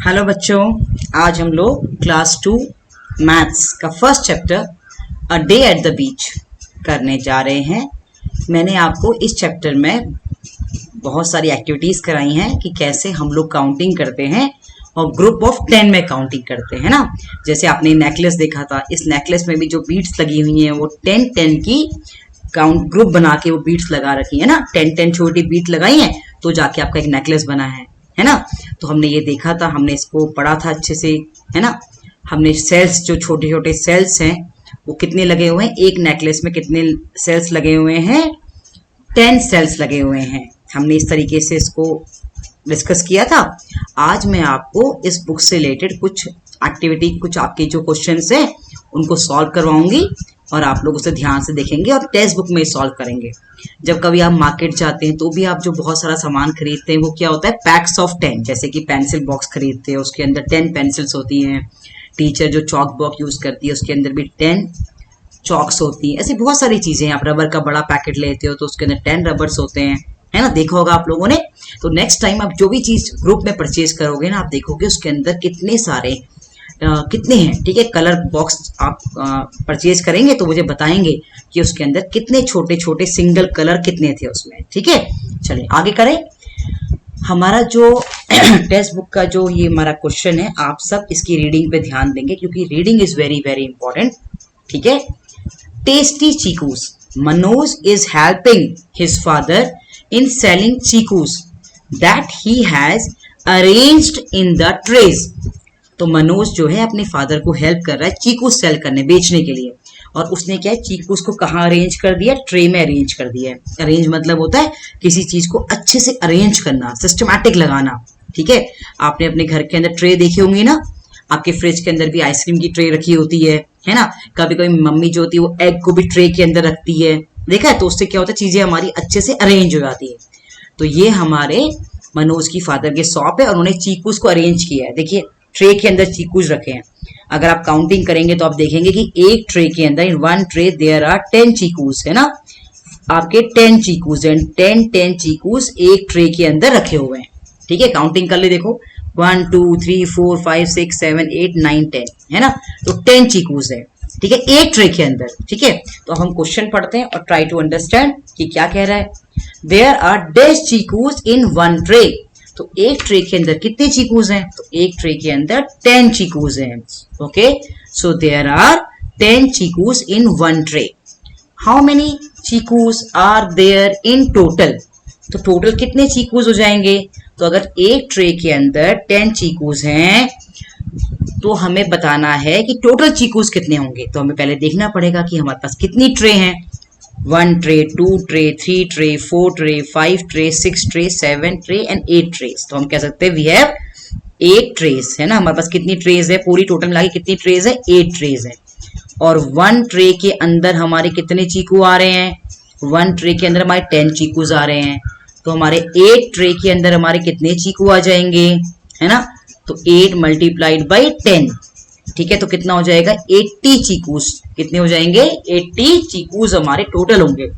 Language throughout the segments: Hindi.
हेलो बच्चों, आज हम लोग क्लास 2 मैथ्स का first chapter a day at the beach करने जा रहे हैं। मैंने आपको इस चैप्टर में बहुत सारी एक्टिविटीज़ कराई हैं कि कैसे हम लोग काउंटिंग करते हैं और ग्रुप ऑफ 10 में काउंटिंग करते हैं ना। जैसे आपने नेकलेस देखा था, इस नेकलेस में भी जो बीट्स लगी हुई हैं वो 10 की काउंट ग्रुप बना के वो बीट्स लगा रखी है ना। 10 छोटी बीट लगाई हैं तो जाके आपका एक नेकलेस बना है ना। तो हमने ये देखा था, हमने इसको पढ़ा था अच्छे से, है ना। हमने सेल्स, जो छोटे छोटे सेल्स हैं वो कितने लगे हुए हैं, एक नेकलेस में कितने सेल्स लगे हुए हैं, 10 सेल्स लगे हुए हैं। हमने इस तरीके से इसको डिस्कस किया था। आज मैं आपको इस बुक से रिलेटेड कुछ एक्टिविटी, कुछ आपके जो क्वेश्चंस हैं उनको सॉल्व करवाऊंगी और आप लोग उसे ध्यान से देखेंगे और टेक्स्ट बुक में सॉल्व करेंगे। जब कभी आप मार्केट जाते हैं तो भी आप जो बहुत सारा सामान खरीदते हैं वो क्या होता है, पैक्स ऑफ 10। जैसे कि पेंसिल बॉक्स खरीदते हैं, उसके अंदर 10 पेंसिल्स होती हैं। टीचर जो चॉक बॉक्स यूज करती है उसके अंदर भी 10 चॉक्स होती हैं। ऐसी बहुत सारी चीजें हैं। आप रबर का बड़ा पैकेट लेते हो तो उसके अंदर 10 रबर्स होते हैं, है ना। देखा होगा आप लोगों ने। तो नेक्स्ट टाइम आप जो भी चीज ग्रुप में परचेज करोगे ना, आप देखोगे उसके अंदर कितने सारे कितने हैं, ठीक है। कलर बॉक्स आप परचेज करेंगे तो मुझे बताएंगे कि उसके अंदर कितने छोटे छोटे सिंगल कलर कितने थे उसमें, ठीक है। चलिए आगे करें। हमारा जो टेक्स्ट बुक का जो ये हमारा क्वेश्चन है, आप सब इसकी रीडिंग पे ध्यान देंगे क्योंकि reading is very very important, ठीक है। Tasty chikoos, Manoj is helping his father in selling chikoos that he has arranged in the trays. तो मनोज जो है अपने फादर को हेल्प कर रहा है चीकूस सेल करने, बेचने के लिए। और उसने क्या है, चीकूस को कहाँ अरेंज कर दिया, ट्रे में अरेंज कर दिया है। अरेंज मतलब होता है किसी चीज को अच्छे से अरेंज करना, सिस्टमैटिक लगाना, ठीक है। आपने अपने घर के अंदर ट्रे देखी होंगी ना। आपके फ्रिज के अंदर भी आइसक्रीम की ट्रे रखी होती है ना। कभी कभी मम्मी जो होती है वो एग को भी ट्रे के अंदर रखती है, देखा है। तो उससे क्या होता है, चीजें हमारी अच्छे से अरेंज हो जाती है। तो ये हमारे मनोज की फादर के शॉप है और उन्होंने चीकूस को अरेंज किया है। देखिए ट्रे के अंदर चीकूस रखे हैं। अगर आप काउंटिंग करेंगे तो आप देखेंगे कि एक ट्रे के अंदर, in one tray there are 10 chikoos, है ना। आपके 10 चीकूस हैं, 10 चीकूस एक ट्रे के अंदर रखे हुए हैं, ठीक है। काउंटिंग कर ले, देखो 1 2 3 4 5 6 7 8 9 10, है ना। तो 10 चीकूस है, ठीक है, एक ट्रे के अंदर, ठीक है। तो हम क्वेश्चन पढ़ते हैं और ट्राई टू अंडरस्टैंड कि क्या कह रहा है। There are 10 chikoos in one tray. तो एक ट्रे के अंदर कितने चीकूस हैं, तो एक ट्रे के अंदर 10 चीकूस हैं, okay. So there are 10 chikoos in one tray. How many chikoos are there in total. तो टोटल कितने चीकूस हो जाएंगे। तो अगर एक ट्रे के अंदर 10 चीकूस हैं तो हमें बताना है कि टोटल चीकूस कितने होंगे। तो हमें पहले देखना पड़ेगा कि हमारे पास कितनी ट्रे हैं। 1 tray, 2 tray, 3 tray, 4 tray, 5 tray, 6 tray, 7 tray and 8 trace. तो हम कह सकते हैं वी हैव 8 ट्रेस, है ना। हमारे पास कितनी ट्रेस है, पूरी टोटल मिला के कितनी ट्रेस है, 8 ट्रेस है। और 1 ट्रे के अंदर हमारे कितने चीकू आ रहे हैं, 1 ट्रे के अंदर हमारे 10 चीकूज आ रहे हैं। तो हमारे 8 ट्रे के अंदर हमारे कितने चीकू आ जाएंगे, है ना। तो 8 मल्टीप्लाइड बाई 10, ठीक है। तो कितना हो जाएगा, 80 चीकूस। कितने हो जाएंगे, 80 चीकूस हमारे टोटल होंगे।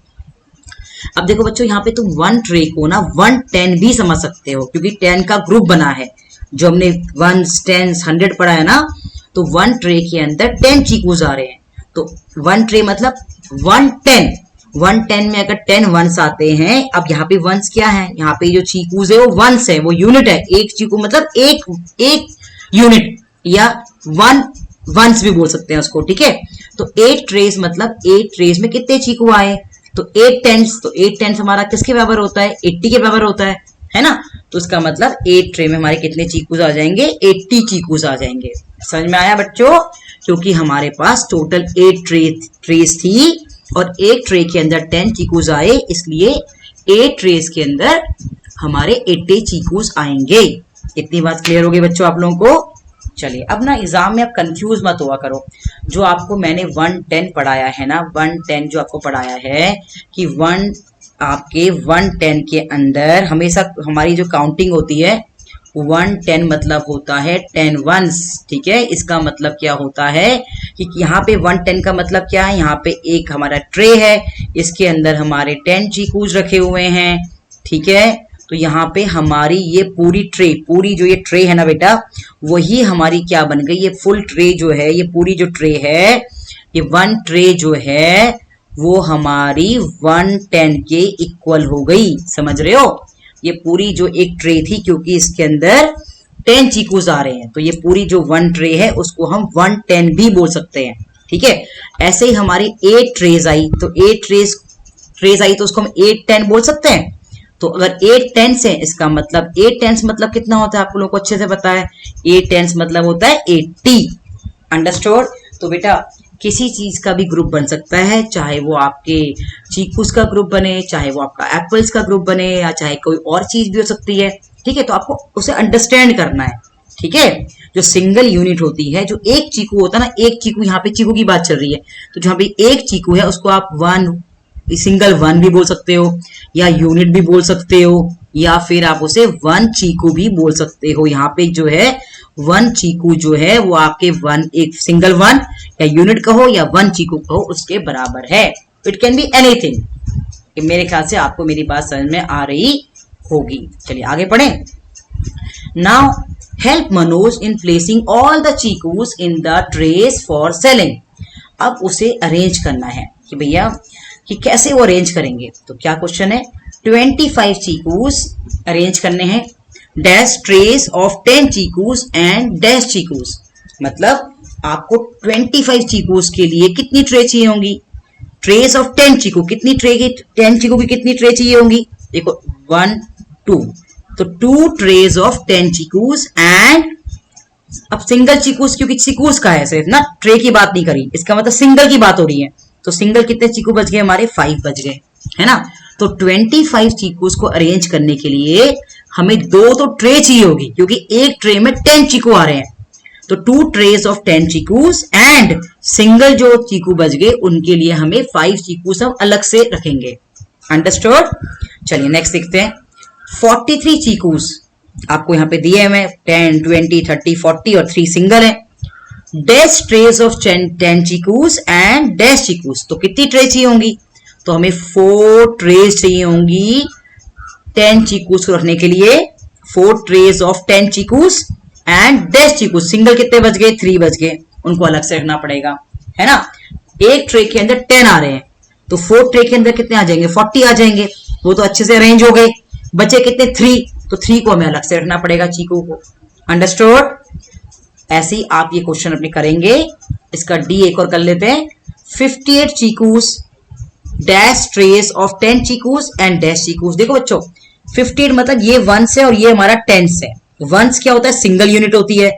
अब देखो बच्चों, यहाँ पे तुम 1 ट्रे को ना 110 भी समझ सकते हो क्योंकि 10 का ग्रुप बना है। जो हमने 1 10 100 पढ़ा है ना, तो 1 ट्रे के अंदर 10 चीकूस आ रहे हैं। तो 1 ट्रे मतलब 110। 110 में अगर 10 वंस आते हैं, अब यहाँ पे वंस क्या है, यहाँ पे जो चीकूस है वो वंस है, वो यूनिट है। एक चीकू मतलब एक यूनिट या 1 वंस भी बोल सकते हैं उसको, ठीक है। तो 8 ट्रेस मतलब 8 ट्रेस में कितने चीकू आए, तो 8 टेंस। तो 8 टेंस हमारा किसके बराबर होता है, 80 के बराबर होता है ना। तो उसका मतलब 8 ट्रे में हमारे कितने चीकूस आ जाएंगे, 80 चीकूस आ जाएंगे। समझ में आया बच्चों। क्योंकि हमारे पास टोटल 8 ट्रेस थी और एक ट्रे के अंदर 10 चीकूस आए, इसलिए 8 ट्रेस के अंदर हमारे 80 चीकूस आएंगे। इतनी बात क्लियर हो गई बच्चों आप लोगों को। चलिए अब ना एग्जाम में आप कंफ्यूज मत हुआ करो। जो आपको मैंने 110 पढ़ाया है ना, 110 जो आपको पढ़ाया है कि 110 के अंदर हमेशा हमारी जो काउंटिंग होती है 110 मतलब होता है 10 वंस, ठीक है। इसका मतलब क्या होता है कि यहाँ पे 110 का मतलब क्या है, यहाँ पे एक हमारा ट्रे है, इसके अंदर हमारे 10 चीकूज रखे हुए हैं, ठीक है। तो यहाँ पे हमारी ये पूरी जो ये ट्रे है ना बेटा, वही हमारी क्या बन गई, ये फुल ट्रे जो है, ये पूरी जो ट्रे है, ये 1 ट्रे जो है वो हमारी 110 के इक्वल हो गई। समझ रहे हो, ये पूरी जो एक ट्रे थी, क्योंकि इसके अंदर 10 चीकूज आ रहे हैं, तो ये पूरी जो 1 ट्रे है उसको हम 110 भी बोल सकते हैं। ठीक है, ऐसे ही हमारी 8 ट्रेज आई, तो 8 ट्रेज आई तो उसको हम 810 बोल सकते हैं। तो अगर 8 टेंस है, इसका मतलब 8 टेंस मतलब कितना होता है, आप लोगों को अच्छे से पता है। 8 टेंस मतलब होता है 80। अंडरस्टूड। तो बेटा किसी चीज का भी ग्रुप बन सकता है, चाहे वो आपके चीकूस का ग्रुप बने, चाहे वो आपका एप्पल्स का ग्रुप बने, या चाहे कोई और चीज भी हो सकती है। ठीक है, तो आपको उसे अंडरस्टैंड करना है। ठीक है, जो सिंगल यूनिट होती है, जो एक चीकू होता है ना, एक चीकू, यहाँ पे चीकू की बात चल रही है, तो जहां पे एक चीकू है उसको आप सिंगल वन भी बोल सकते हो, या यूनिट भी बोल सकते हो, या फिर आप उसे 1 चीकू भी बोल सकते हो। यहाँ पे जो है 1 चीकू जो है वो आपके एक सिंगल वन या यूनिट कहो या 1 चीकू कहो, उसके बराबर है। It can be anything. मेरे ख्याल से आपको मेरी बात समझ में आ रही होगी। चलिए आगे पढ़े। Now help Manoj in placing all the chikoos in the trays for selling. अब उसे अरेंज करना है कि भैया कि कैसे वो अरेंज करेंगे। तो क्या क्वेश्चन है, 25 चीकूज अरेंज करने हैं, dash trays of 10 chikoos and dash chikoos. मतलब आपको 25 चीकूज के लिए कितनी ट्रे चाहिए होंगी, ट्रेस ऑफ 10 चीकू, कितनी ट्रे की, 10 चीकू की कितनी ट्रे चाहिए होंगी, देखो 1 2, तो 2 ट्रेज ऑफ 10 चीकूज एंड, अब सिंगल चीकूज क्योंकि चीकूज का है सिर्फ ना, ट्रे की बात नहीं करी, इसका मतलब सिंगल की बात हो रही है। तो सिंगल कितने चीकू बच गए हमारे, 5 बच गए, है ना। तो 25 चीकूज को अरेंज करने के लिए हमें 2 तो ट्रे चाहिए होगी, क्योंकि एक ट्रे में 10 चीकू आ रहे हैं। तो 2 trays of 10 chikoos and single जो चीकू बच गए उनके लिए हमें 5 चीकूज हम अलग से रखेंगे। अंडरस्टूड। चलिए नेक्स्ट देखते हैं। 43 चीकूज आपको यहाँ पे दिए हुए, 10 20 30 40 और 3 सिंगल है। Dash trays of 10 chikoos and dash chikoos, तो कितनी ट्रे चाहिए होंगी, तो हमें 4 ट्रेज चाहिए होंगी 10 चीकूज को रखने के लिए। 4 trays of 10 chikoos and dash chikoos, single कितने बच गए, 3 बच गए, उनको अलग से रखना पड़ेगा, है ना। एक ट्रे के अंदर 10 आ रहे हैं, तो 4 ट्रे के अंदर कितने आ जाएंगे, 40 आ जाएंगे, वो तो अच्छे से अरेंज हो गए। बचे कितने, 3, तो 3 को हमें अलग से रखना पड़ेगा चीकू को। अंडरस्टूड। ऐसे ही आप ये क्वेश्चन अपने करेंगे। इसका डी एक और कर लेते हैं। 58 chikoos dash trays of 10 chikoos and dash chikoos. देखो बच्चों 58 मतलब ये 1 से और ये हमारा 10 है। 1 क्या होता है, सिंगल यूनिट होती है,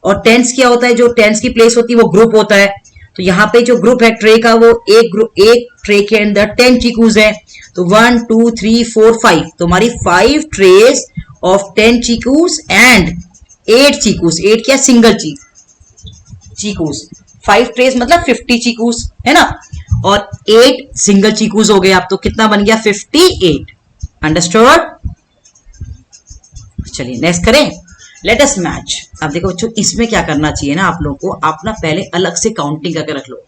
और 10 क्या होता है, जो 10 की प्लेस होती है वो ग्रुप होता है। तो यहाँ पे जो ग्रुप है ट्रे का, वो एक ट्रे के अंदर 10 चीकूज है, तो 1 2 3 4 5, तो हमारी 5 trace of 10 chikoos and 8 chikoos. 8 क्या, सिंगल चीकूज। 5 ट्रेस मतलब 50 चीकूज, है ना, और 8 सिंगल चीकूज हो गए। आप तो कितना बन गया, 58। अंडरस्टूड। चलिए नेक्स्ट करें। Let us match. अब देखो बच्चों इसमें क्या करना चाहिए ना आप लोगों को, आप ना पहले अलग से काउंटिंग करके रख लो।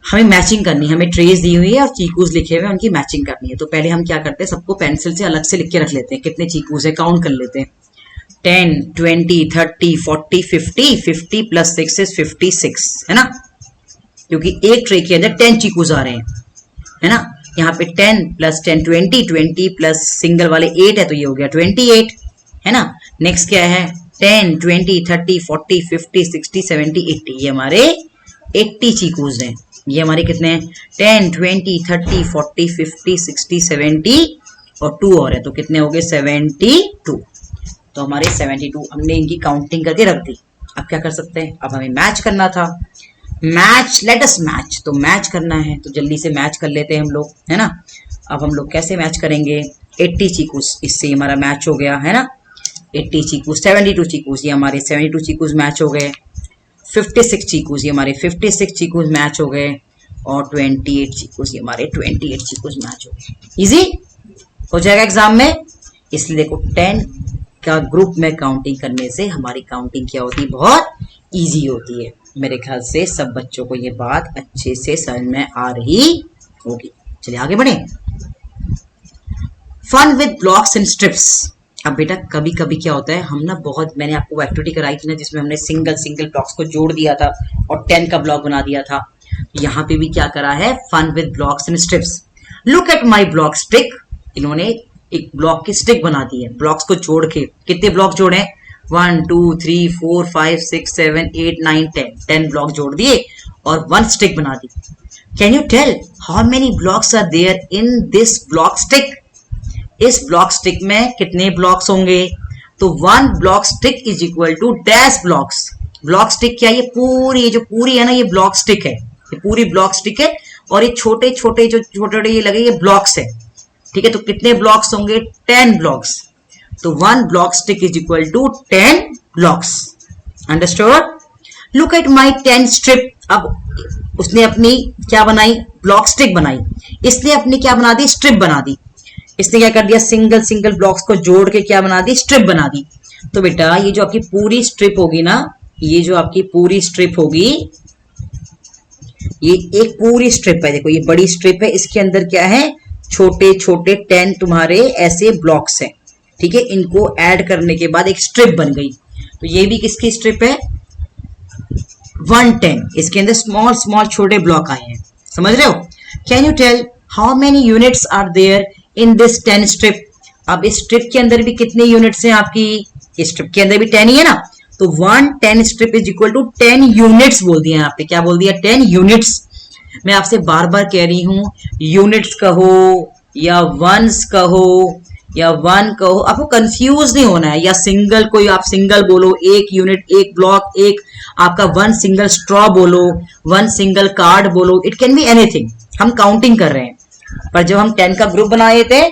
हमें मैचिंग करनी है, हमें ट्रेस दी हुई है और चीकूज लिखे हुए हैं, उनकी मैचिंग करनी है। तो पहले हम क्या करते हैं, सबको पेंसिल से अलग से लिख के रख लेते हैं, कितने चीकूज है काउंट कर लेते हैं। 10 20 30 40 50, 50 प्लस 6 इज 56, है ना, क्योंकि एक ट्रे के अंदर 10 चीकूज आ रहे हैं, है ना। यहाँ पे 10 प्लस 10 20, 20 प्लस सिंगल वाले 8 है, तो ये हो गया 28, है ना। नेक्स्ट क्या है, 10 20 30 40 50 60 70 80, ये हमारे 80 चीकूज हैं। ये हमारे कितने हैं, 10 20 30 40 50 60 70 और 2 और है, तो कितने हो गए, 72। तो हमारे 72 हमने इनकी काउंटिंग करके रख दी। अब क्या कर सकते हैं, अब हमें मैच करना था। मैच, लेट अस मैच, तो मैच करना है तो जल्दी से मैच कर लेते हैं हम लोग, है ना। अब हम लोग कैसे मैच करेंगे, 80 चीकूज, इससे हमारा मैच हो गया, है ना। 80 चीकूज, 72 चीकूज, ये हमारे 72 चीकूज मैच हो गए। 56 चीकूज, ये हमारे 56 चीकूज मैच हो गए, और 28 चीकूज, ये हमारे 28 चीकूज मैच हो गए। इजी हो जाएगा एग्जाम में। इसलिए देखो 10 का ग्रुप में काउंटिंग करने से हमारी काउंटिंग क्या होती है, बहुत इजी होती है। मेरे ख्याल से सब बच्चों को ये बात अच्छे से समझ में आ रही होगी। चलिए आगे बढ़े। Fun with blocks and strips. अब बेटा कभी कभी क्या होता है, हम ना बहुत, मैंने आपको एक्टिविटी कराई थी ना जिसमें हमने सिंगल सिंगल ब्लॉक्स को जोड़ दिया था और 10 का ब्लॉक बना दिया था। यहाँ पे भी क्या करा है, fun with blocks and strips. Look at my block stick. इन्होंने एक ब्लॉक की स्टिक बना दी है ब्लॉक्स को जोड़ के। कितने ब्लॉक जोड़े? 1 2 3 4 5 6 7 8 9 10 ब्लॉक जोड़ दिए और 1 स्टिक बना दी। Can you tell how many blocks are there in this block stick? इस ब्लॉक स्टिक में कितने ब्लॉक्स होंगे? तो 1 block stick is equal to dash blocks. Block stick क्या, ये पूरी जो पूरी है ना, ये ब्लॉक स्टिक है, ये पूरी ब्लॉक स्टिक है और ये छोटे छोटे जो छोटे ये लगे ये ब्लॉक्स है। ठीक है, तो कितने ब्लॉक्स होंगे? 10 ब्लॉक्स। तो 1 block stick is equal to 10 blocks. Understood? Look at my 10 strip. अब उसने अपनी क्या बनाई? ब्लॉक स्टिक बनाई। इसने अपनी क्या बना दी? स्ट्रिप बना दी। इसने क्या कर दिया? सिंगल सिंगल ब्लॉक्स को जोड़ के क्या बना दी? स्ट्रिप बना दी। तो बेटा ये जो आपकी पूरी स्ट्रिप होगी ना, ये जो आपकी पूरी स्ट्रिप होगी, ये एक पूरी स्ट्रिप है। देखो ये बड़ी स्ट्रिप है, इसके अंदर क्या है? छोटे छोटे 10 तुम्हारे ऐसे ब्लॉक्स हैं। ठीक है, इनको ऐड करने के बाद एक स्ट्रिप बन गई। तो ये भी किसकी स्ट्रिप है? 110। इसके अंदर स्मॉल स्मॉल छोटे ब्लॉक आए हैं। समझ रहे हो? Can you tell how many units are there in this 10 strip? अब इस स्ट्रिप के अंदर भी कितने यूनिट्स हैं आपकी? इस स्ट्रिप के अंदर भी 10 ही है ना, तो 110 strip is equal to 10 units बोल दिया यहाँ पे। क्या बोल दिया? 10 यूनिट्स। मैं आपसे बार बार कह रही हूं, यूनिट्स कहो या वंस कहो या 1 कहो, आपको कंफ्यूज नहीं होना है। या सिंगल, कोई आप सिंगल बोलो, 1 यूनिट, 1 ब्लॉक, एक आपका 1 सिंगल स्ट्रॉ बोलो, 1 सिंगल कार्ड बोलो, इट कैन बी एनीथिंग। हम काउंटिंग कर रहे हैं, पर जब हम 10 का ग्रुप बनाए थे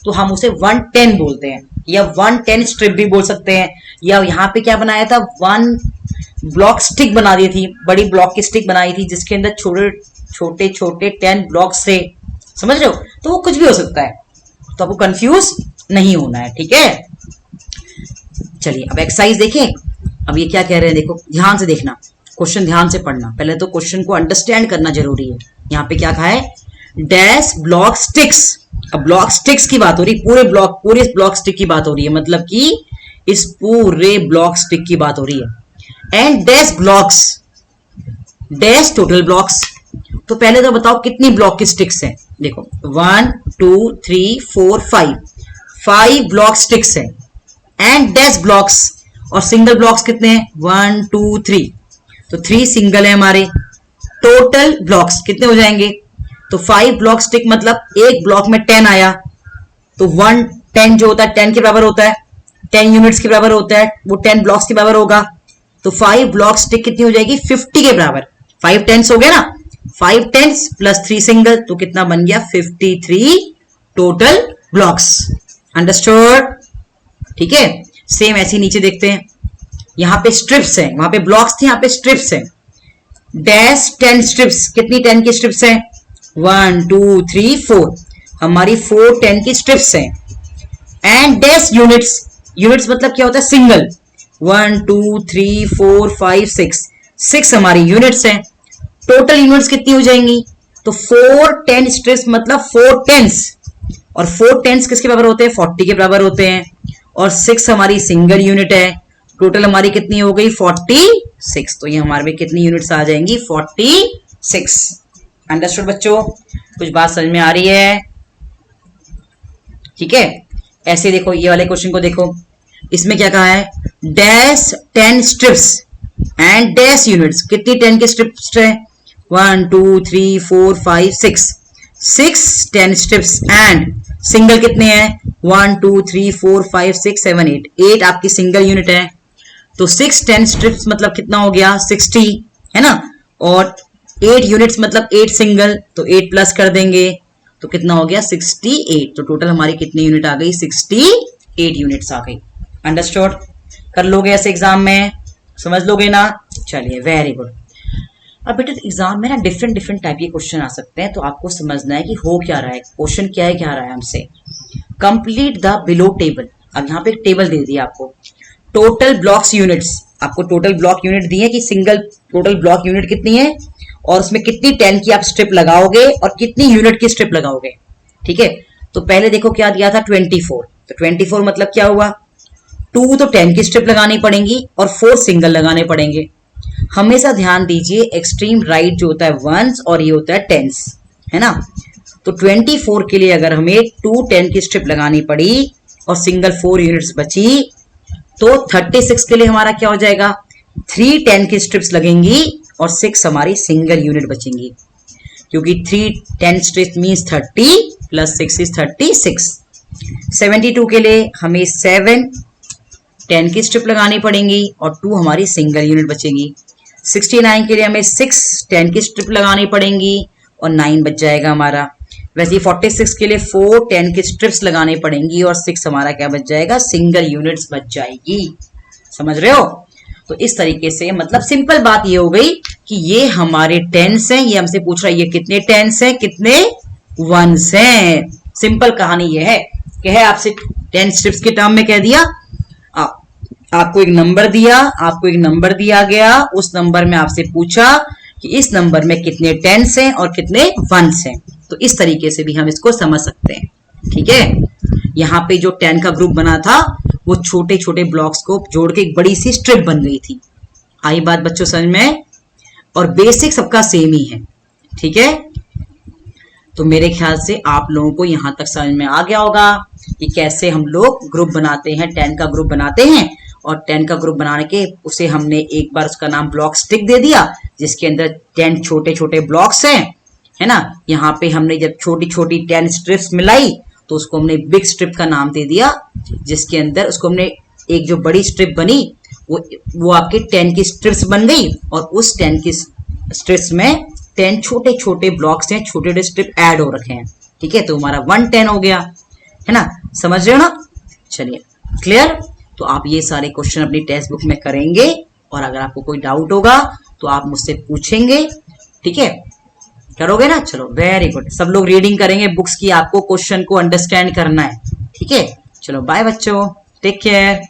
तो हम उसे 110 बोलते हैं, या 110 स्ट्रिप भी बोल सकते हैं। या यहाँ पे क्या बनाया था? 1 ब्लॉक स्टिक बना दी थी, बड़ी ब्लॉक की स्टिक बनाई थी जिसके अंदर छोटे छोटे छोटे 10 ब्लॉक्स थे। समझ रहे हो? तो वो कुछ भी हो सकता है, तो आपको कंफ्यूज नहीं होना है। ठीक है, चलिए अब एक्सरसाइज देखें। अब ये क्या कह रहे हैं, देखो ध्यान से देखना, क्वेश्चन ध्यान से पढ़ना। पहले तो क्वेश्चन को अंडरस्टैंड करना जरूरी है। यहाँ पे क्या कहा है? Dash block sticks. अब ब्लॉक स्टिक्स की बात हो रही, पूरे ब्लॉक स्टिक की बात हो रही है, मतलब कि इस पूरे ब्लॉक स्टिक की बात हो रही है। And dash blocks, dash total blocks. तो पहले तो बताओ कितनी ब्लॉक की स्टिक्स हैं? देखो 1 2 3 4 5 ब्लॉक स्टिक्स हैं। एंड डैश ब्लॉक्स, और सिंगल ब्लॉक्स कितने हैं? 1 2 3, तो 3 सिंगल है हमारे। टोटल ब्लॉक्स कितने हो जाएंगे? तो 5 ब्लॉक स्टिक, मतलब एक ब्लॉक में 10 आया, तो 10 जो होता है 10 के बराबर होता है, 10 यूनिट्स के बराबर होता है, वो 10 ब्लॉक्स के बराबर होगा। तो 5 ब्लॉक स्टिक कितनी हो जाएगी? 50 के बराबर। 5 टेंस हो गया ना, 5 टेंस प्लस 3 सिंगल, तो कितना बन गया? 53 टोटल ब्लॉक्स। अंडरस्टूड? ठीक है, सेम ऐसे नीचे देखते हैं। यहाँ पे स्ट्रिप्स हैं, वहां पे ब्लॉक्स थे, यहाँ पे स्ट्रिप्स हैं। डैश 10 स्ट्रिप्स, कितनी 10 की स्ट्रिप्स हैं? 1 2 3 4, हमारी 4 10 की स्ट्रिप्स हैं। एंड डैश यूनिट्स, यूनिट्स मतलब क्या होता है? सिंगल। 1 2 3 4 5 6 हमारी यूनिट्स हैं। टोटल यूनिट्स कितनी हो जाएंगी? तो 4 10 स्ट्रिप्स मतलब 4 टेंस, और 4 टेंस किसके बराबर होते हैं? 40 के बराबर होते हैं। और 6 हमारी सिंगल यूनिट है। टोटल हमारी कितनी हो गई? 46। तो ये हमारे में कितनी यूनिट्स आ जाएंगी? 46। अंडरस्टूड बच्चों? कुछ बात समझ में आ रही है? ठीक है, ऐसे देखो ये वाले क्वेश्चन को देखो, इसमें क्या कहा है? Dash 10 strips and dash units. कितनी 10 के स्ट्रिप्स है? 1 2 3 4 5 6 10 स्ट्रिप्स। एंड सिंगल कितने हैं? 1 2 3 4 5 6 7 8 आपकी सिंगल यूनिट है। तो 6 10 स्ट्रिप्स मतलब कितना हो गया? 60 है ना, और 8 यूनिट्स मतलब 8 सिंगल, तो 8 प्लस कर देंगे तो कितना हो गया? 68। तो टोटल हमारी कितनी यूनिट आ गई? 68 यूनिट्स आ गई। अंडरस्टूड? कर लोगे ऐसे एग्जाम में? समझ लोगे ना? चलिए, वेरी गुड। अब बेटा एग्जाम में ना डिफरेंट टाइप के क्वेश्चन आ सकते हैं, तो आपको समझना है कि हो क्या रहा है, क्वेश्चन क्या है, क्या आ रहा है हमसे। Complete the below table. अब यहाँ पे एक टेबल दे दिया आपको, टोटल ब्लॉक्स यूनिट्स, आपको टोटल ब्लॉक यूनिट दी है कि सिंगल टोटल ब्लॉक यूनिट कितनी है, और उसमें कितनी 10 की आप स्ट्रिप लगाओगे और कितनी यूनिट की स्ट्रिप लगाओगे। ठीक है, तो पहले देखो क्या दिया था 24, तो 24 मतलब क्या हुआ, 2 तो 10 की स्ट्रिप लगानी पड़ेंगी और 4 सिंगल लगाने पड़ेंगे। हमेशा ध्यान दीजिए एक्सट्रीम राइट जो होता है वंस और ये होता है टेंस, है ना। तो 24 के लिए अगर हमें 2 10 की स्ट्रिप लगानी पड़ी और सिंगल 4 यूनिट्स बची, तो 36 के लिए हमारा क्या हो जाएगा, 3 10 की स्ट्रिप्स लगेंगी और 6 हमारी सिंगल यूनिट बचेंगी, क्योंकि 3 10 स्ट्रिप्स मीन्स 30 प्लस 6 इज 36। 72 के लिए हमें 7 10 की स्ट्रिप लगानी पड़ेंगी और 2 हमारी सिंगल यूनिट बचेगी। 69 के लिए हमें 6 10 की स्ट्रिप लगानी पड़ेंगी और 9 बच जाएगा हमारा। वैसे 46 के लिए 4 10 की स्ट्रिप्स लगानी पड़ेंगी और 6 हमारा क्या बच जाएगा, सिंगल यूनिट्स बच जाएगी। समझ रहे हो। तो इस तरीके से मतलब सिंपल बात ये हो गई कि ये हमारे टेंस हैं, ये हमसे पूछ रहा है ये कितने टेंस हैं कितने वंस हैं। सिंपल कहानी ये है कि है आपसे 10 स्ट्रिप्स के टर्म में कह दिया, आपको एक नंबर दिया गया, उस नंबर में आपसे पूछा कि इस नंबर में कितने टेंस हैं और कितने वंस हैं। तो इस तरीके से भी हम इसको समझ सकते हैं। ठीक है, यहाँ पे जो 10 का ग्रुप बना था वो छोटे छोटे ब्लॉक्स को जोड़ के एक बड़ी सी स्ट्रिप बन गई थी। आई बात बच्चों समझ में। और बेसिक सबका सेम ही है। ठीक है, तो मेरे ख्याल से आप लोगों को यहां तक समझ में आ गया होगा कि कैसे हम लोग ग्रुप बनाते हैं, 10 का ग्रुप बनाते हैं। और 10 का ग्रुप बनाने के उसे हमने एक बार उसका नाम ब्लॉक स्टिक दे दिया, जिसके अंदर 10 छोटे छोटे ब्लॉक्स हैं, है ना। यहाँ पे हमने जब छोटी छोटी 10 स्ट्रिप्स मिलाई तो उसको हमने बिग स्ट्रिप का नाम दे दिया, जिसके अंदर उसको हमने एक जो बड़ी स्ट्रिप बनी वो आपके 10 की स्ट्रिप्स बन गई और उस 10 की स्ट्रिप्स में 10 छोटे छोटे ब्लॉक्स हैं, छोटे छोटे स्ट्रिप ऐड हो रखे हैं। ठीक है, तो हमारा 110 हो गया, है ना। समझ रहे हो ना। चलिए क्लियर। तो आप ये सारे क्वेश्चन अपनी टेक्स्ट बुक में करेंगे और अगर आपको कोई डाउट होगा तो आप मुझसे पूछेंगे। ठीक है, करोगे ना। चलो वेरी गुड, सब लोग रीडिंग करेंगे बुक्स की, आपको क्वेश्चन को अंडरस्टैंड करना है। ठीक है, चलो बाय बच्चों, टेक केयर।